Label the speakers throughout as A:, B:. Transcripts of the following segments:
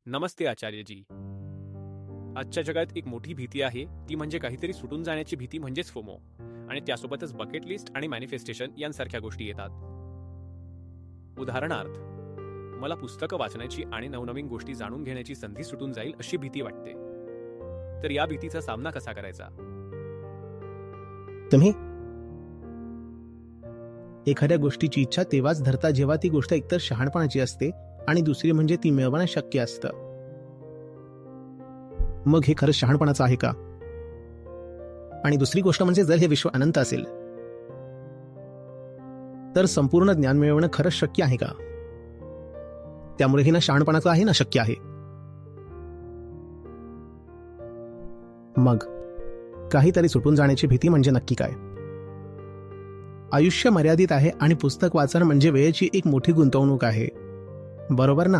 A: नमस्ते आचार्यजी. आजच्या जगात एक मोठी भीती आहे, ती म्हणजे काहीतरी सुटून जाण्याची भीती म्हणजेच फोमो. आणि त्यासोबतच बकेट लिस्ट आणि मॅनिफेस्टेशन यांसारख्या गोष्टी येतात. उदाहरणार्थ, मला पुस्तकं वाचण्याची आणि नवनवीन गोष्टी जाणून घेण्याची संधी सुटून जाईल अशी भीती वाटते. तर या भीतीचा सामना कसा करायचा?
B: तुम्ही एखाद्या गोष्टीची इच्छा तेव्हाच धरता जेव्हा ती गोष्ट एकतर शहाणपणाची असते आणि दुसरी म्हणजे ती मिळवणं शक्य असतं. मग हे खरंच शहाणपणाचं आहे का? आणि दुसरी गोष्ट म्हणजे जर हे विश्व अनंत असेल तर संपूर्ण ज्ञान मिळवणं खरंच शक्य आहे का? त्यामुळे हे ना शहाणपणाचं आहे ना शक्य आहे. मग काहीतरी सुटून जाण्याची भीती म्हणजे नक्की काय? आयुष्य मर्यादित आहे आणि पुस्तक वाचन म्हणजे वेळेची एक मोठी गुंतवणूक आहे, बरोबर ना?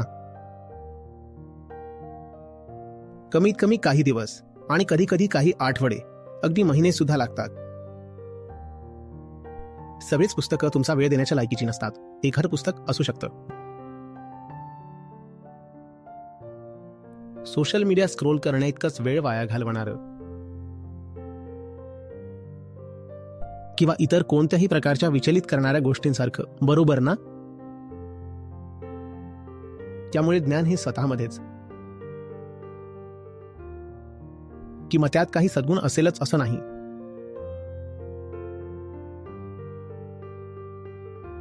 B: कमीत कमी काही दिवस आणि कधी कधी काही आठवडे, अगदी महिने सुद्धा लागतात. सगळीच पुस्तकं तुमचा वेळ देण्याच्या लायकीची नसतात. एखादं पुस्तक असू शकतं सोशल मीडिया स्क्रोल करण्या इतकंच वेळ वाया घालवणारं, किंवा इतर कोणत्याही प्रकारच्या विचलित करणाऱ्या गोष्टींसारखं, बरोबर ना? त्यामुळे ज्ञान हे स्वतःमध्येच, किंवा त्यात काही सद्गुण असेलच असं नाही.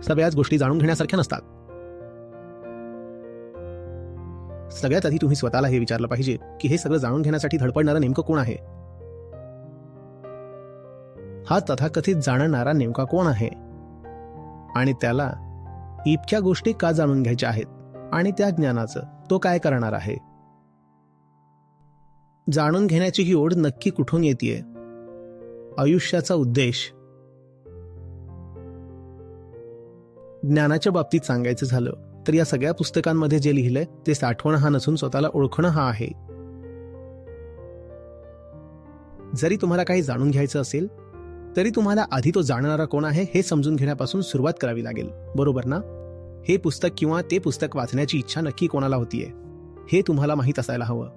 B: सगळ्याच गोष्टी जाणून घेण्यासारख्या नसतात. सगळ्यात आधी तुम्ही स्वतःला हे विचारलं पाहिजे की हे सगळं जाणून घेण्यासाठी धडपडणारं नेमकं कोण आहे? हा तथाकथित जाणणारा नेमका कोण आहे? आणि त्याला इतक्या गोष्टी का जाणून घ्यायच्या आहेत? आणि त्या ज्ञानाचं तो काय करणार आहे? जाणून घेण्याची ही ओढ नक्की कुठून येतेय? आयुष्याचा उद्देश. ज्ञानाच्या बाबतीत सांगायचं झालं तर या सगळ्या पुस्तकांमध्ये जे लिहिलंय ते साठवणं हा नसून स्वतःला ओळखणं हा आहे. जरी तुम्हाला काही जाणून घ्यायचं असेल तरी तुम्हाला आधी तो जाणणारा कोण आहे हे समजून घेण्यापासून सुरुवात करावी लागेल, बरोबर ना? हे पुस्तक किंवा ते पुस्तक वाचण्याची इच्छा नक्की कोणाला होतीये हे तुम्हाला माहीत असायला हवं.